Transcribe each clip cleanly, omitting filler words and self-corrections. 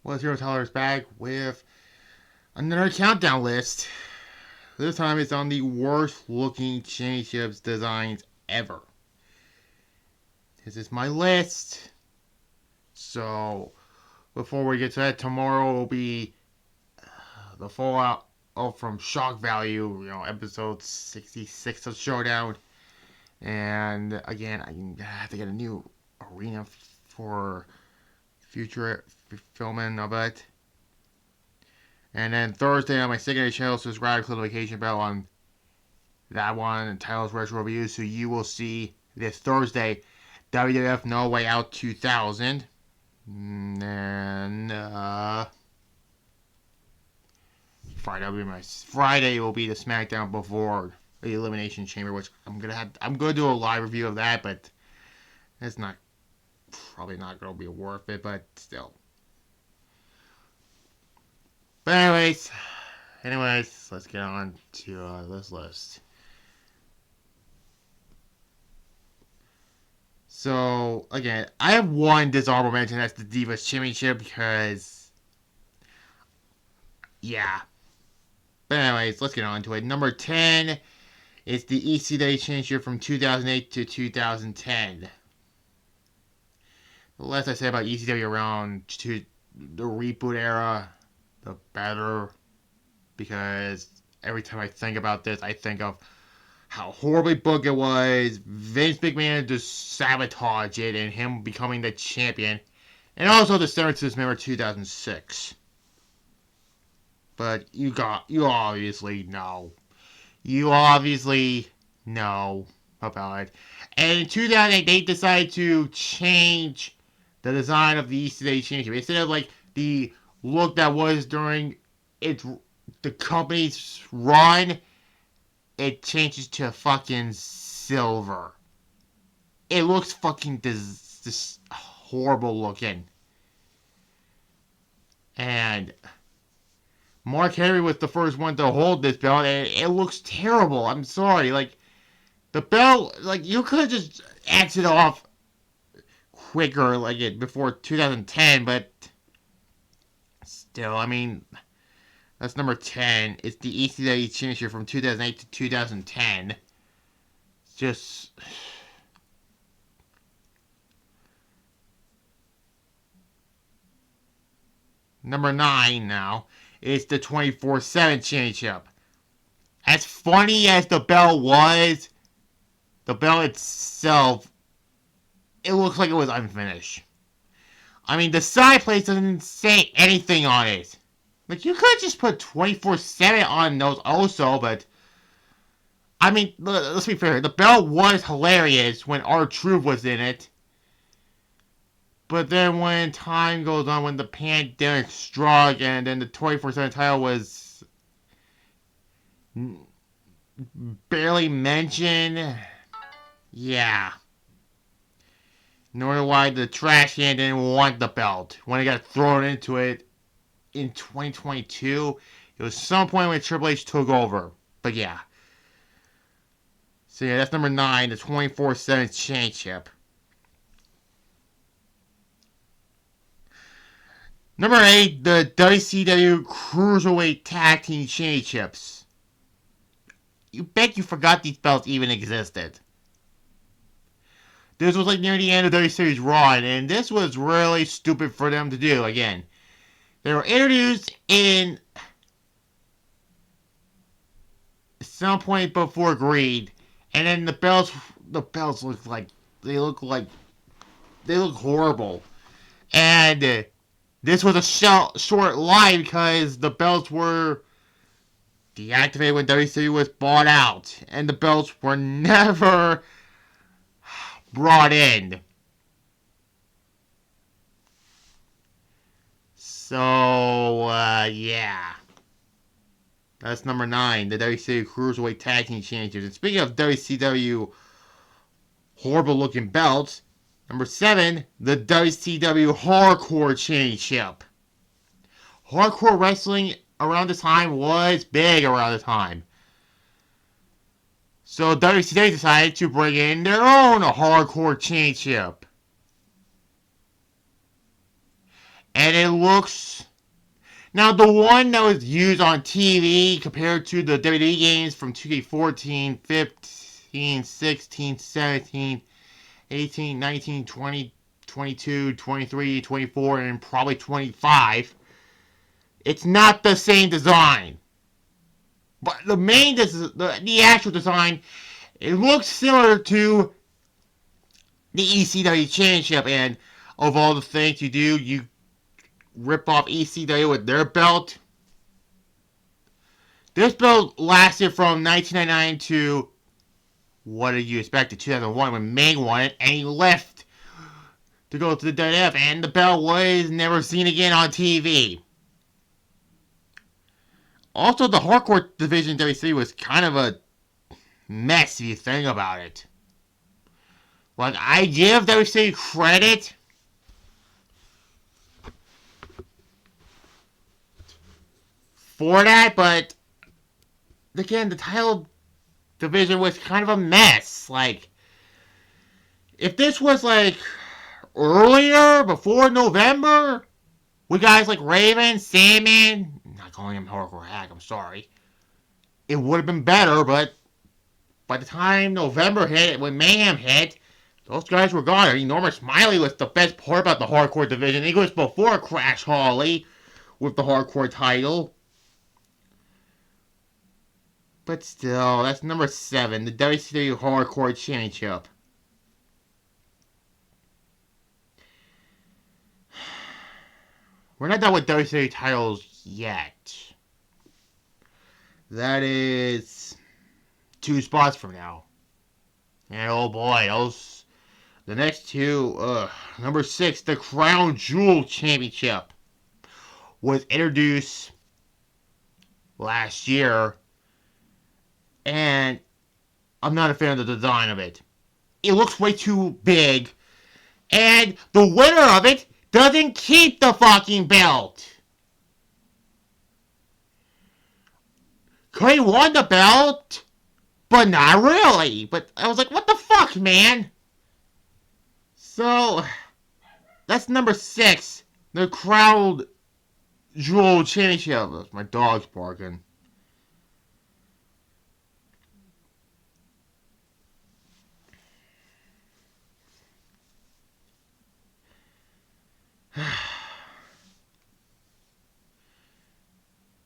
Well, Zero Tyler's back with another countdown list. This time it's on the worst looking championships designs ever. This is my list. So, before we get to that, tomorrow will be the fallout from Shock Value, episode 66 of Showdown. And again, I have to get a new arena for future filming of it. And then Thursday on my secondary channel, subscribe to the Vacation Bell on that one and Titles Retro Reviews. So you will see this Thursday WWF No Way Out 2000. And then Friday will be the SmackDown before the Elimination Chamber, which I'm gonna do a live review of that, but it's probably not gonna be worth it, but still. But anyways, let's get on to this list. So, again, I have one dishonorable mention, that's the Divas Championship, because, yeah. But anyways, let's get on to it. Number 10 is the ECW Championship from 2008 to 2010. The less I say about ECW around to the reboot era, the better, because every time I think about this, I think of how horribly booked it was, Vince McMahon just sabotage it, and him becoming the champion, and also the Seven Sisters member 2006. But you obviously know. You obviously know about it. And in 2008, they decided to change the design of the ECW Championship. Instead of like the look that was during the company's run, it changes to fucking silver. It looks fucking this horrible looking. And Mark Henry was the first one to hold this belt, and it looks terrible. I'm sorry. Like, the belt, like, you could have just axed it off quicker, like, before 2010, but still, I mean, that's number 10. It's the ECW Championship from 2008 to 2010. It's just... Number 9 now is the 24/7 Championship. As funny as the belt was, the belt itself, it looks like it was unfinished. I mean, the side plate doesn't say anything on it. Like, you could just put 24/7 on those also, but... I mean, let's be fair. The belt was hilarious when R-Truth was in it. But then when time goes on, when the pandemic struck, and then the 24/7 title was barely mentioned, yeah. Nor why the trash can didn't want the belt when it got thrown into it in 2022. It was some point when Triple H took over. But yeah. So yeah, that's number 9, the 24/7 Championship. Number 8, the WCW Cruiserweight Tag Team Championships. You bet you forgot these belts even existed. This was like near the end of WCW's run, and this was really stupid for them to do. Again, they were introduced in some point before Greed, and then the belts look horrible. And this was a short line because the belts were deactivated when WCW was bought out, and the belts were never brought in. So, yeah. That's number 9, the WCW Cruiserweight Tag Team Championships. And speaking of WCW horrible looking belts, number 7, the WCW Hardcore Championship. Hardcore wrestling around the time was big around the time. So WCW decided to bring in their own Hardcore Championship. And and it looks... Now, the one that was used on TV compared to the WWE games from 2K14, 15, 16, 17, 18, 19, 20, 22, 23, 24, and probably 25, it's not the same design. But the actual design, it looks similar to the ECW Championship, and of all the things you do, you rip off ECW with their belt. This belt lasted from 1999 to, what did you expect, 2001 when Meng won it, and he left to go to the WWF, and the belt was never seen again on TV. Also, the hardcore division WC was kind of a mess if you think about it. Like, I give WC credit for that, but again, the title division was kind of a mess. Like, if this was like earlier, before November, with guys like Raven, Sandman, I'm not calling him Hardcore Hack, I'm sorry, it would have been better, but by the time November hit, when Mayhem hit, those guys were gone. I mean, Norman Smiley was the best part about the hardcore division. He was before Crash Holly with the hardcore title. But still, that's number 7, the WCW Hardcore Championship. We're not done with WCW titles yet. That is 2 spots from now. And oh boy, the next 2, number 6, the Crown Jewel Championship was introduced last year, and I'm not a fan of the design of it. It looks way too big, and the winner of it doesn't keep the fucking belt. Cody won the belt, but not really. But I was like, what the fuck, man? So, that's number 6, the Crown Jewel Championship. That's my dog's barking.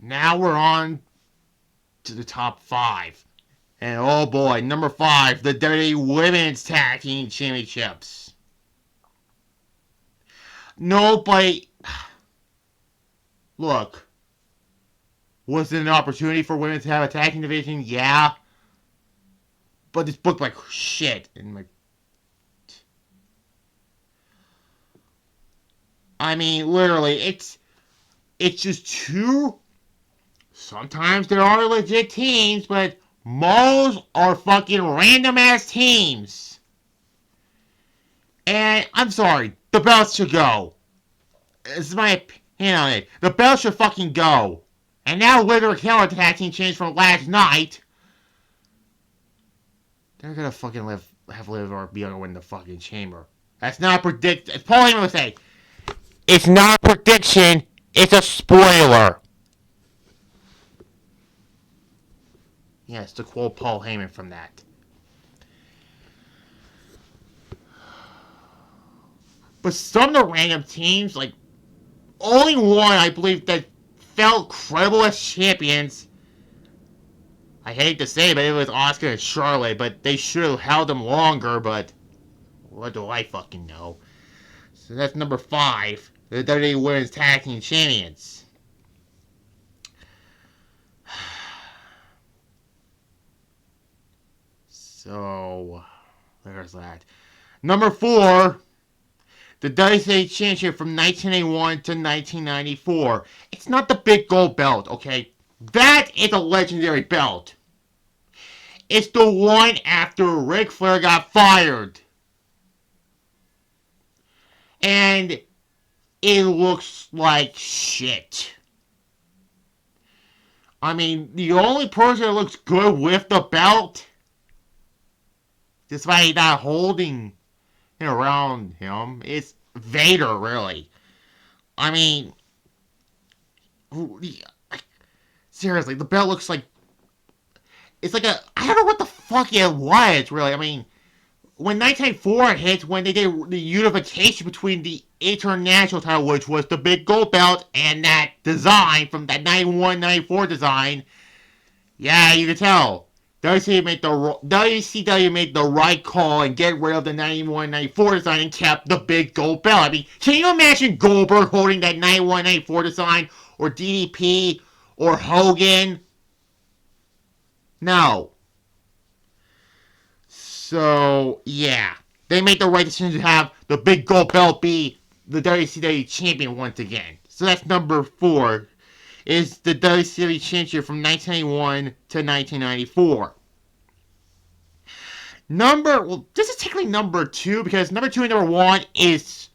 Now we're on to the top 5. And oh boy, number 5, the WWE Women's Tag Team Championships. Nobody... Look. Was it an opportunity for women to have a tag team division? Yeah. But it's booked like shit. I mean, literally, it's just too... Sometimes there are legit teams, but most are fucking random-ass teams. And, I'm sorry, the belts should go. This is my opinion on it. The belts should fucking go. And now Liger Keller tag team changed from last night. They're gonna fucking have Liger be able to win the fucking chamber. That's not a prediction. As Paul Heyman would say, it's not a prediction, it's a spoiler. Yes, to quote Paul Heyman from that. But some of the random teams, like, only one, I believe, that felt credible as champions. I hate to say it, but it was Asuka and Charlotte, but they should have held them longer, but what do I fucking know? So that's number 5, the WWE Women's Tag Team Champions. So, there's that. Number 4, the WCW Championship from 1981 to 1994. It's not the big gold belt, okay? That is a legendary belt. It's the one after Ric Flair got fired. And it looks like shit. I mean, the only person that looks good with the belt, despite not holding it around him, is Vader, really. I mean, seriously, the belt looks like it's like a I don't know what the fuck it was really. I mean, when 1994 hit, when they did the unification between the international title, which was the big gold belt, and that design from that 91-94 design, yeah, you can tell. WCW made the right call and get rid of the 91-94 design and kept the big gold belt. I mean, can you imagine Goldberg holding that 91-94 design, or DDP, or Hogan? No. So, yeah. They made the right decision to have the big gold belt be the WCW champion once again. So that's number 4, is the WCW championship from 1991 to 1994. This is technically number 2, because number 2 and number 1 is,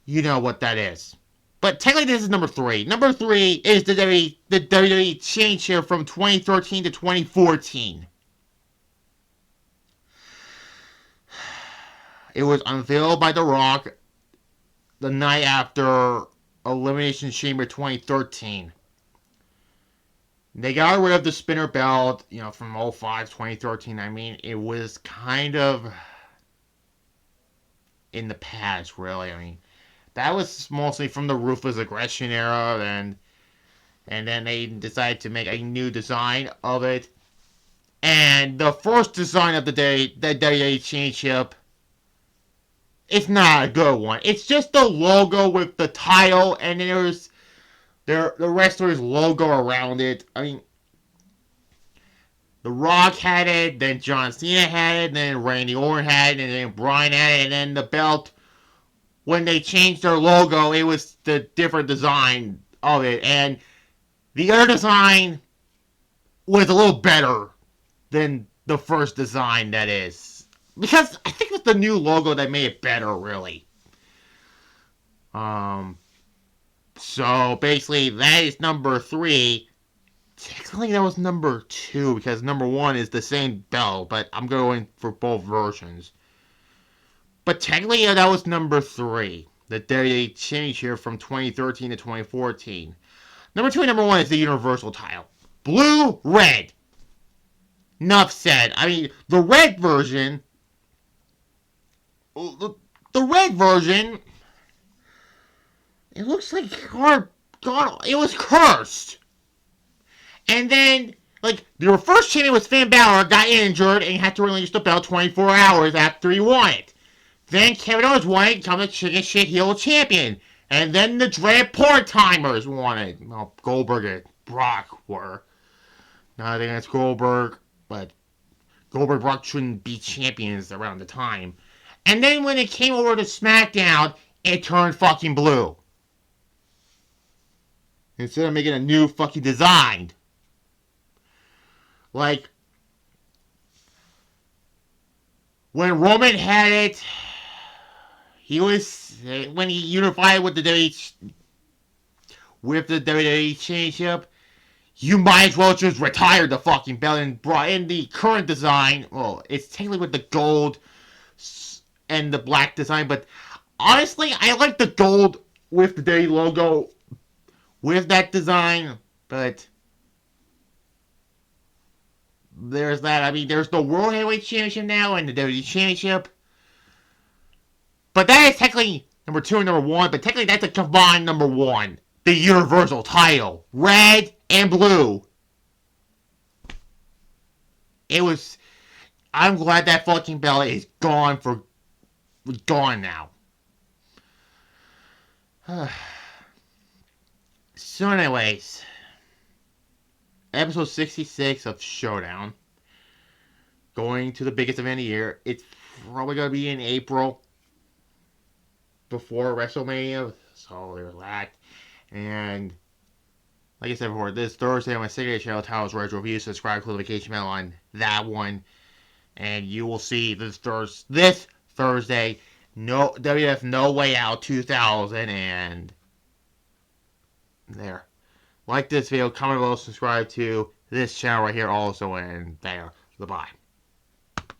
you know what that is. But technically this is number 3. Number 3 is the WWE championship from 2013 to 2014. It was unveiled by The Rock the night after Elimination Chamber 2013. They got rid of the spinner belt, from 05 2013. I mean, it was kind of in the past, really. I mean, that was mostly from the Ruthless Aggression era, and then they decided to make a new design of it. And the first design of the WWE Championship, it's not a good one. It's just the logo with the title, and then there's the wrestler's logo around it. I mean, The Rock had it, then John Cena had it, then Randy Orton had it, and then Bryan had it, and then the belt, when they changed their logo, it was the different design of it, and the other design was a little better than the first design, that is. Because I think it was the new logo that made it better, really. So basically, that is number 3. Technically, that was number 2, because number 1 is the same belt, but I'm going for both versions. But technically, that was number 3. The WWE Championship from 2013 to 2014. Number 2 and number 1 is the Universal title. Blue, red. Enough said. I mean, the red version, it looks like God, it was cursed. And then, your first champion was Finn Balor, got injured, and had to release the belt 24 hours after he won it. Then Kevin Owens won it, become the chicken shit heel champion. And then the dreaded part-timers won it. Well, Goldberg and Brock were. Nothing against Goldberg, but Goldberg and Brock shouldn't be champions around the time. And then when it came over to SmackDown, it turned fucking blue. Instead of making a new fucking design. Like, when Roman had it, when he unified with the WWE Championship, you might as well just retire the fucking belt and brought in the current design. Well, it's technically with the gold and the black design, but honestly, I like the gold with the WWE logo with that design, but there's that. I mean, there's the World Heavyweight Championship now and the WWE Championship. But that is technically number 2 and number 1, but technically that's a combined number 1. The Universal title. Red and blue. I'm glad that fucking belt is gone now. So anyways, episode 66 of Showdown. Going to the biggest event of the year. It's probably going to be in April. Before WrestleMania. So there's that. And like I said before, this Thursday on my Signature Channel, Towers Red Review. Subscribe to the notification bell on that one. And you will see this Thursday, WWF No Way Out 2000. And there. Like this video, comment below, subscribe to this channel right here also, and there. Goodbye.